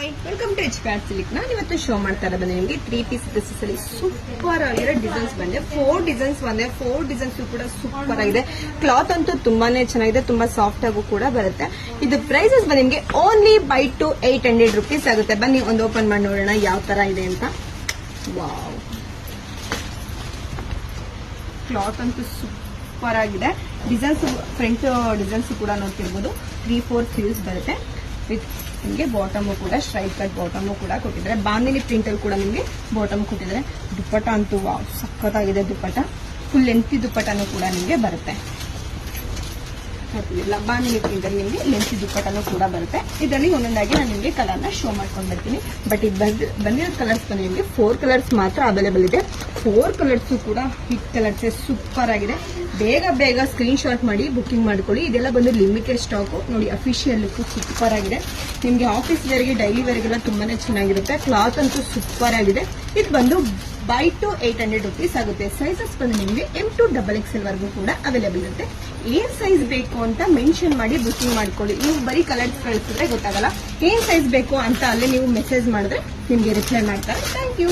Hi, welcome to H silk. ನಾನು ಇವತ್ತು show ಮಾಡ್ತಾ ಇರೋದು ನಿಮಗೆ 3 ಪೀಸ್ ಡ್ರೆಸ್ಸಸ್ ಅಲ್ಲಿ ಸೂಪರ್ ಆಗಿರೋ ಡಿಸೈನ್ಸ್ ಬಂದೆ. 4 ಡಿಸೈನ್ಸ್ ಬಂದೆ. 4 ಡಿಸೈನ್ಸ್ ಕೂಡ ಸೂಪರ್ ಆಗಿದೆ. ಕ್ಲಾತ್ ಅಂತೂ ತುಂಬಾನೇ ಚೆನ್ನಾಗಿದೆ, ತುಂಬಾ ಸಾಫ್ಟ್ ಆಗು ಕೂಡ ಬರುತ್ತೆ. ಇದು ಪ್ರೈಸಸ್ ಬಂದು ನಿಮಗೆ ಓನ್ಲಿ ಬೈ ಟು 800 rupees ಆಗುತ್ತೆ. ಬನ್ನಿ ಒಂದು ಓಪನ್ ಮಾಡಿ ನೋಡೋಣ ಯಾವ ತರ ಇದೆ ಅಂತ. ವಾವ್, ಕ್ಲಾತ್ ಅಂತೂ ಸೂಪರ್ ಆಗಿದೆ. ಡಿಸೈನ್ಸ್ ಫ್ರಂಟ್ ಡಿಸೈನ್ಸ್ ಕೂಡ ನೋಡ್ತಿರ್ಬೋದು. 3-4 ಸ್ಲೀವ್ಸ್ ಬರುತ್ತೆ. ವಿತ್ ನಿಮಗೆ ಬಾಟಮ್ ಕೂಡ ಸ್ಟ್ರೈಟ್ ಕಟ್ ಬಾಟಮ್ ಕೂಡ ಕೊಟ್ಟಿದ್ದಾರೆ. ಬಾಂದಿನಿ ಪ್ರಿಂಟ್ ಅಲ್ಲಿ ಕೂಡ ನಿಮಗೆ ಬಾಟಮ್ ಕೊಟ್ಟಿದ್ದಾರೆ. ದುಪ್ಪಟ್ಟ ಅಂತೂ ವಾವ್ ಸಖತ್ತಾಗಿದೆ. ದುಪ್ಪಟ್ಟ ಫುಲ್ ಲೆಂತಿ ದುಪ್ಪಟ್ಟನೂ ಕೂಡ ನಿಮಗೆ ಬರುತ್ತೆ. ಬಾಂದಿನಿ ಪ್ರಿಂಟ್ ಅಲ್ಲಿ ನಿಮಗೆ ಲೆಂತಿ ದುಪ್ಪಟ್ಟನೂ ಕೂಡ ಬರುತ್ತೆ. ಇದರಲ್ಲಿ ಒಂದೊಂದಾಗಿ ನಾನು ನಿಮಗೆ ಕಲರ್ನ ಶೋ ಮಾಡ್ಕೊಂಡು ಬರ್ತೀನಿ. ಬಟ್ ಇದು ಬಂದಿರೋ ಕಲರ್ಸ್ ಬಂದು ನಿಮಗೆ 4 ಕಲರ್ಸ್ ಮಾತ್ರ ಅವೈಲೇಬಲ್ ಇದೆ. 4 ಕಲರ್ಸ್ ಕೂಡ ಹಿಟ್ ಕಲರ್ಸ್ ಸೂಪರ್ ಆಗಿದೆ. ಬೇಗ ಸ್ಕ್ರೀನ್ ಶಾಟ್ ಮಾಡಿ ಬುಕಿಂಗ್ ಮಾಡ್ಕೊಳ್ಳಿ. ಇದೆಲ್ಲ ಬಂದು ಲಿಮಿಟೆಡ್ ಸ್ಟಾಕ್ ನೋಡಿ. ಅಫಿಷಿಯಲ್ ಲುಕ್ ಸೂಪರ್ ಆಗಿದೆ. ನಿಮಗೆ ಆಫೀಸ್ ವೇರ್ಗೆ ಡೈಲಿ ವೇರ್ಗೆಲ್ಲ ತುಂಬಾನೇ ಚೆನ್ನಾಗಿರುತ್ತೆ. ಕ್ಲಾತ್ ಅಂತೂ ಸೂಪರ್ ಆಗಿದೆ. ಇದು ಬಂದು ಬೈ ಟು 800 rupees ಆಗುತ್ತೆ. ಸೈಜಸ್ ಬಂದು ನಿಮಗೆ M to XXL ವರೆಗೂ ಕೂಡ ಅವೈಲೇಬಲ್ ಇರುತ್ತೆ. ಏನ್ ಸೈಜ್ ಬೇಕು ಅಂತ ಮೆನ್ಷನ್ ಮಾಡಿ ಬುಕಿಂಗ್ ಮಾಡ್ಕೊಳ್ಳಿ. ನೀವು ಬರೀ ಕಲರ್ಸ್ ಕಳಿಸಿದ್ರೆ ಗೊತ್ತಾಗಲ್ಲ. ಏನ್ ಸೈಜ್ ಬೇಕು ಅಂತ ಅಲ್ಲೇ ನೀವು ಮೆಸೇಜ್ ಮಾಡಿದ್ರೆ ನಿಮ್ಗೆ ರಿಪ್ಲೈ ಮಾಡ್ತಾರೆ. Thank you.